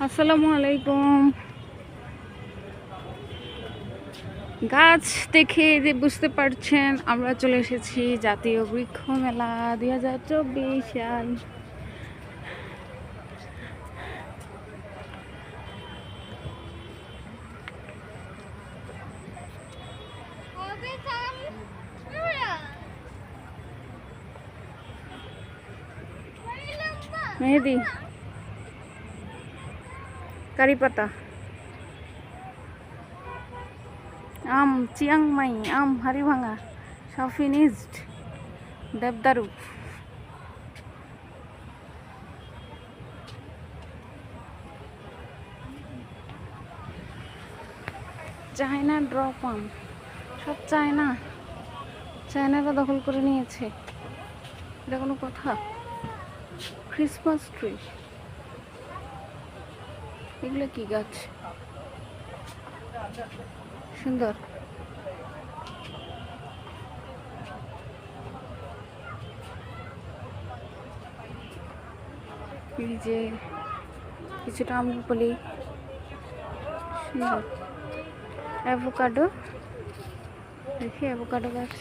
আসসালামু আলাইকুম। গাছ দেখে যে বুঝতে পারছেন আমরা চলে এসেছি জাতীয় বৃক্ষ মেলা 2024 সাল। মেহেদি, কারি পাতা, আম, চিয়াংমাই আম, হাড়িভাঙা, সব ফিনিশড। দেবদারু, চায়না ড্রপ আম, সব চায়নারা দখল করে নিয়েছে। এটা কোনো কথা? ক্রিসমাস ট্রি, এগুলো কি গাছ? সুন্দর। এই যে কিছুটা আমরুপালি, সুন্দর। অ্যাভোকাডো, দেখি অ্যাভোকাডো গাছ।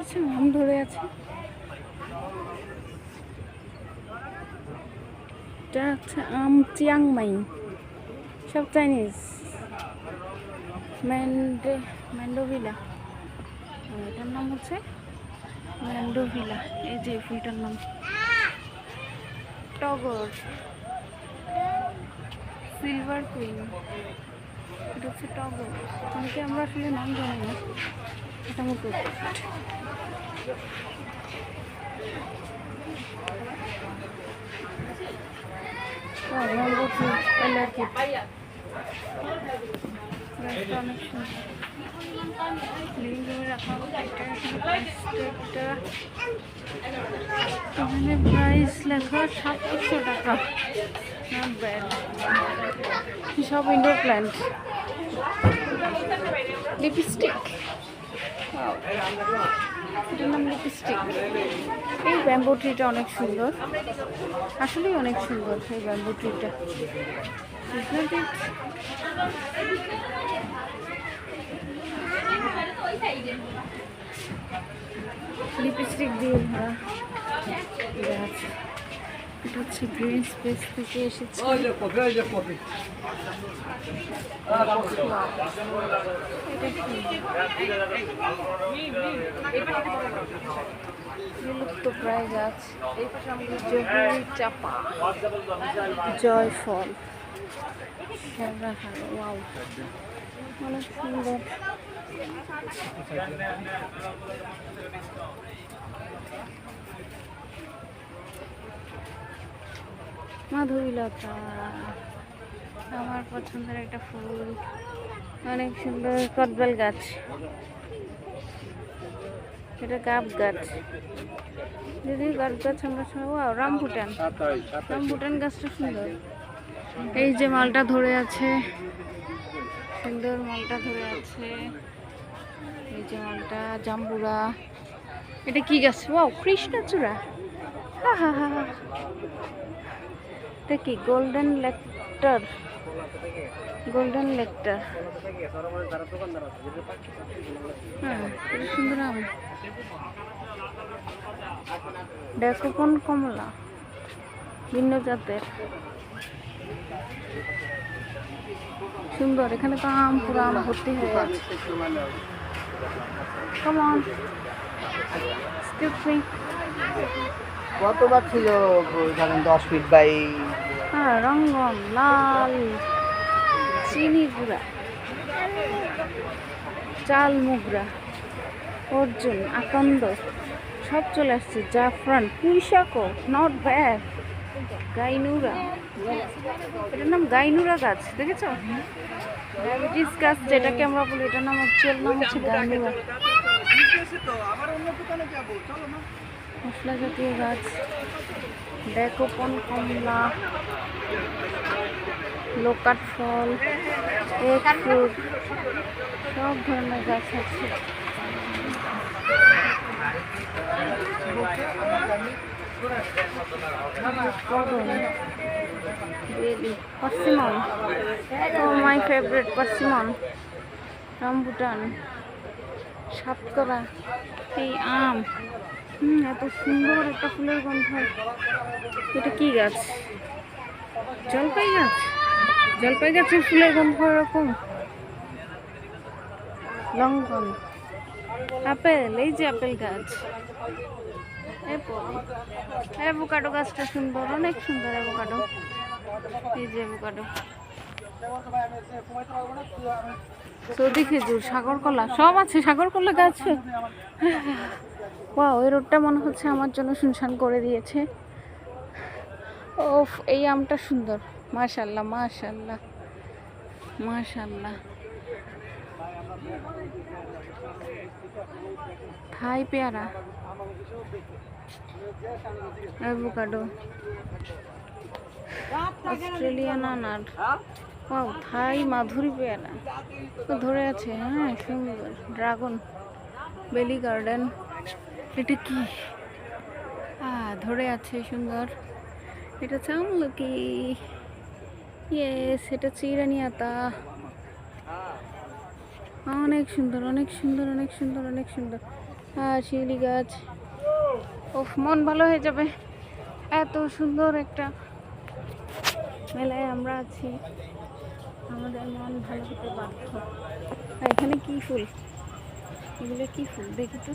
আচ্ছা, আম ধরে আছে। এটা হচ্ছে আম, চিয়াংমাই, সব চাইনিজ। ম্যান্ডোভিলা, এটার নাম হচ্ছে ম্যান্ডোভিলা। এই যে ফুলটার নাম টগর, সিলভার কুইন। এটা হচ্ছে টগর। অনেকে আমরা আসলে নাম জানি না। এটা মতো অনেক সুন্দর। লিভিং রুমে রাখা এখানে প্রাইস লেখা 700 টাকা। Not bad. সব ইনডোর প্ল্যান্ট। লিপস্টিক, এটার নাম লিপস্টিক। এই ব্যাম্বু ট্রিটা অনেক সুন্দর, আসলেই অনেক সুন্দর এই ব্যাম্বু ট্রিটা। লিপস্টিক দিয়ে ভরা গাছ। এটা হচ্ছে গ্রিন স্পেস থেকে এসেছে। বিলুপ্ত প্রায় গাছ। এই পাশে আমাদের জহুরি চাপা, জয়ফল, ওয়াও, অনেক সুন্দর। মাধবীলতা আমার পছন্দের একটা ফুল, অনেক সুন্দর। কদবেল গাছ, এটা গাব গাছ। যদি গাব গাছ আমরা ওয়াও, রামভুটান গাছটা সুন্দর। এই যে মালটা ধরে আছে, সুন্দর মালটা ধরে আছে। এই যে মালটা, জাম্বুরা। এটা কি গাছ? ওয়াও, কৃষ্ণচূড়া। হা হা হা হা। এটা কি? Golden letter, golden letter. হ্যাঁ, খুব সুন্দর আম। ডেকোপন কমলা, ভিন্ন জাতের, সুন্দর। এখানে তো আম, পুরো আম ভর্তি হয়ে আছে। Come on, excuse me. কতবার ছিল ধরেন 10 ফিট বাই? হ্যাঁ, রঙ্গন, লাল, চিনি গুঁড়া, চাল মুগরা, অর্জুন, আকন্দ, সব চলে আসছে। জাফরান, পুঁইশাকও নট ব্যাড। গাইনুরা, এটার নাম গাইনুরা গাছ, দেখেছো? ডায়াবেটিস গাছ যেটাকে আমরা বলি, এটার নাম অ্যাকচুয়াল নাম হচ্ছে গাইনুরা। মশলা জাতীয় গাছ, ড্রাগন কমলা, লোকাট ফল, এগ ফ্রুট, সব ধরনের গাছ আছে। Persimmon, oh my favourite persimmon, rambutan, সাতকরা, এই আম। এত সুন্দর একটা ফুলের গন্ধ। এটা কি গাছ? জলপাই গাছ। জলপাই গাছের ফুলের গন্ধ এরকম। লঙ্ঘন, আপেল, এই যে আপেল গাছ, অ্যাভোকাডো গাছটা সুন্দর, অনেক সুন্দর অ্যাভোকাডো। এই যে অ্যাভোকাডো, সৌদি খেজুর, সাগর কলা, সব আছে। সাগর কলা গাছ। ওয়াও, এই রোডটা মনে হচ্ছে আমার জন্য শুনশান করে দিয়েছে। ওফ, এই আমটা সুন্দর। মাশাআল্লাহ মাশাআল্লাহ মাশাআল্লাহ। থাই পেয়ারা, অ্যাভোকাডো, অস্ট্রেলিয়ান আনার। ওয়াও, থাই মাধুরী পেয়ারা তো ধরে আছে। হ্যাঁ, সুন্দর। ড্রাগন, বেলি গার্ডেন। এটা কি? ধরে আছে, সুন্দর। এটা চামলকি। ইয়েস, এটা চিরানি আতা। অনেক সুন্দর, অনেক সুন্দর, অনেক সুন্দর, অনেক সুন্দর। শিউলি গাছ। ওফ, মন ভালো হয়ে যাবে। এত সুন্দর একটা মেলায় আমরা আছি, আমাদের মন ভালো হতে বাধ্য। এখানে কি ফুল? এগুলো কি ফুল দেখি তো।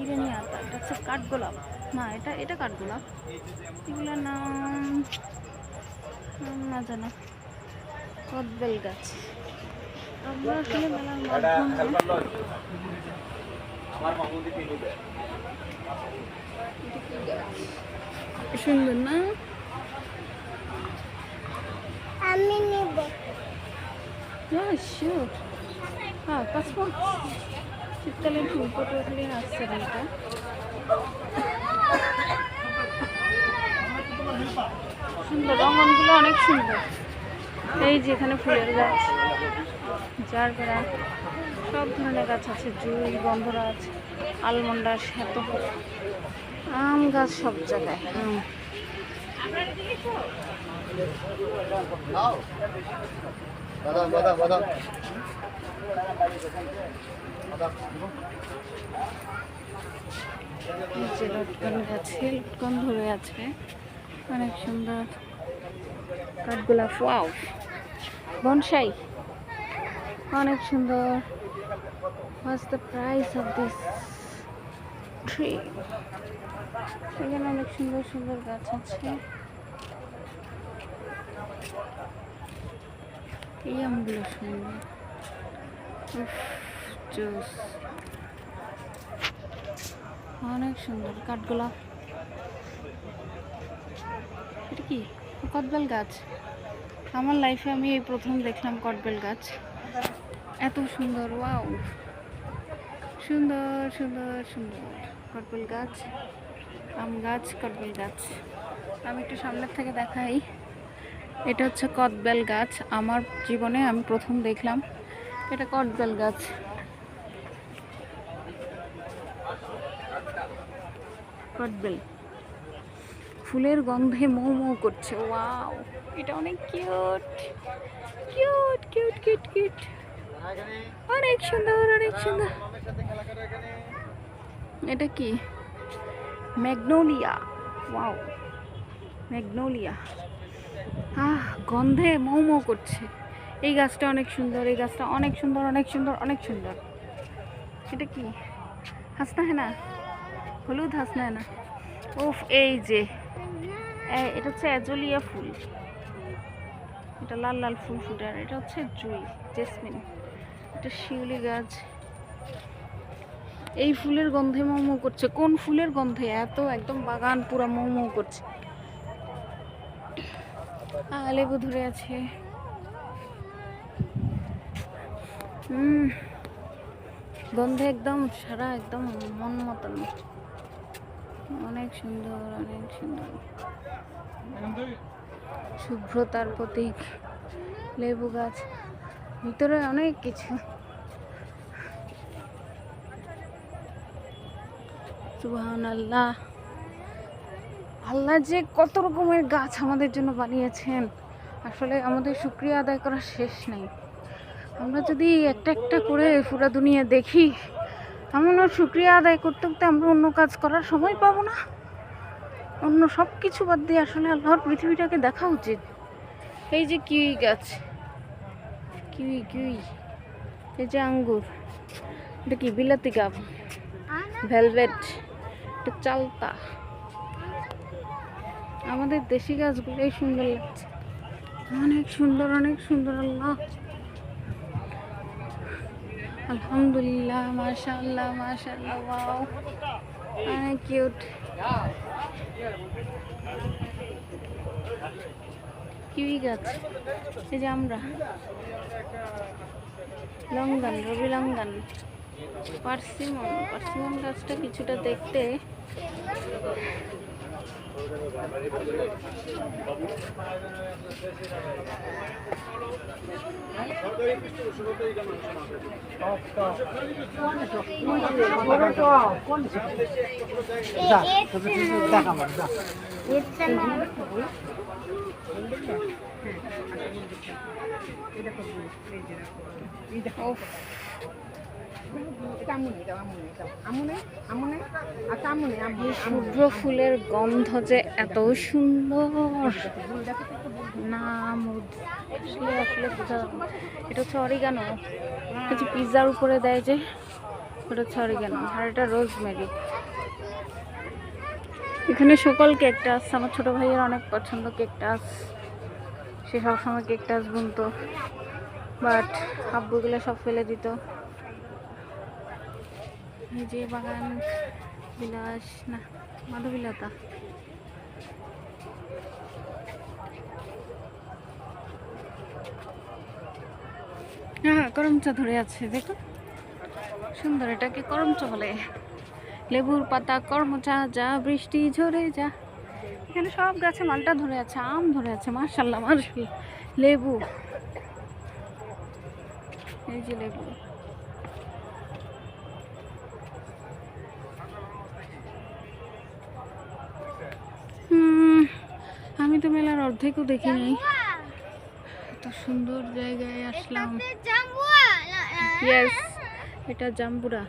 ইরানি আতা, এটা হচ্ছে কাঠগোলাপ। না, এটা কাঠগোলাপ। এগুলোর নাম না জানা। কদবেল গাছ। আমরা আসলে মেলার মাধ্যমে সুন্দর না? আমি নেব। শিওর। পাসপোর্ট। শীতকালীন ফুল, পটুয়াখালী নার্সারি। এটা সুন্দর, রঙনগুলো অনেক সুন্দর। এই যে এখানে ফুলের গাছ, জারবেরা, সব ধরনের গাছ আছে। জুই, গন্ধরাজ, আলমন্ডা, শ্বেত, আম গাছ সব জায়গায়। লটকন গাছে লটকন ধরে আছে, অনেক সুন্দর। কাঠগোলাপ, ওয়াও, বনসাই, অনেক সুন্দর। What's the price of this tree? এখানে অনেক সুন্দর সুন্দর গাছ আছে। এই আমগুলো সুন্দর। জুস, অনেক সুন্দর। কাঠগোলাপ। এটা কি? কদবেল গাছ। আমার লাইফে আমি এই প্রথম দেখলাম কদবেল গাছ, এত সুন্দর। ওয়াও, সুন্দর সুন্দর সুন্দর। কদবেল গাছ, আম গাছ, কদবেল গাছ। আমি একটু সামনের থেকে দেখাই। এটা হচ্ছে কদবেল গাছ। আমার জীবনে আমি প্রথম দেখলাম এটা কদবেল গাছ। কদবেল ফুলের গন্ধে মৌ মৌ করছে। ওয়াও, এটা অনেক cute cute cute cute cute, অনেক সুন্দর অনেক সুন্দর। এটা কি? ম্যাগনোলিয়া। Wow, magnolia. গন্ধে মৌ মৌ করছে। এই গাছটা অনেক সুন্দর, এই গাছটা অনেক সুন্দর, অনেক সুন্দর, অনেক সুন্দর। এটা কি? হাসনা হ্যাঁ না, হলুদ হাসনা হ্যাঁ না। উফ, এই যে এটা হচ্ছে অ্যাজোলিয়া ফুল। এটা লাল লাল ফুল ফুটে, আর এটা হচ্ছে জুই, জেসমিন। এটা শিউলি গাছ। এই ফুলের গন্ধে মৌ মৌ করছে। কোন ফুলের গন্ধে এত একদম বাগান পুরো মৌ মৌ করছে। লেবু ধরে আছে। গন্ধে একদম সারা একদম মন মতন। অনেক সুন্দর, অনেক সুন্দর। শুভ্রতার প্রতীক লেবু গাছ, ভিতরে অনেক কিছু। সুবহানাল্লাহ, আল্লাহ যে কত রকমের গাছ আমাদের জন্য বানিয়েছেন, আসলে আমাদের শুকরিয়া আদায় করার শেষ নেই। আমরা যদি একটা একটা করে পুরা দুনিয়া দেখি, এমন শুকরিয়া আদায় করতে করতে আমরা অন্য কাজ করার সময় পাবো না। অন্য সব কিছু বাদ দিয়ে আসলে আল্লাহর পৃথিবীটাকে দেখা উচিত। এই যে কিউই গাছ, কিউই কিউই, এই যে আঙ্গুর, এটা কি বিলাতি গাব, ভেলভেট, এটা চালতা। আমাদের দেশি গাছগুলোই সুন্দর লাগছে, অনেক সুন্দর, অনেক সুন্দর। আল্লাহ, আলহামদুলিল্লাহ, মাশাআল্লাহ, মাশাআল্লাহ, ওয়াও, অনেক কিউট। কিউই গাছ, এই যে আমরা লঙ্গান, রবি লঙ্গান, পার্সিমন। পার্সিমন গাছটা কিছুটা দেখতে শুভ্র ফুলের গন্ধ যে এত সুন্দর না, আসলে আসলে বোঝা যাবে না। এটা হচ্ছে অরিগানো, হচ্ছে পিৎজার উপরে দেয় যে, ওটা হচ্ছে অরিগানো, আর এটা রোজমেরি। এখানে সকল ক্যাকটাস, আমার ছোট ভাইয়ের অনেক পছন্দ ক্যাকটাস, সে সবসময় ক্যাকটাস বুনতো, বাট আব্বুগুলো সব ফেলে দিত। এই যে বাগান বিলাস, না মাধবীলতা। হ্যাঁ, করমচা ধরে আছে, দেখো সুন্দর। এটাকে করমচা বলে। লেবুর পাতা, করমচা, যা বৃষ্টি ঝরে যা। এখানে সব গাছে মালটা ধরে আছে, আম ধরে আছে, মাশাআল্লাহ মাশাআল্লাহ। লেবু, এই যে লেবু। আমি তো মেলার অর্ধেকও দেখি নাই, এত সুন্দর জায়গায় আসলাম। ইয়েস, এটা জাম্বুরা।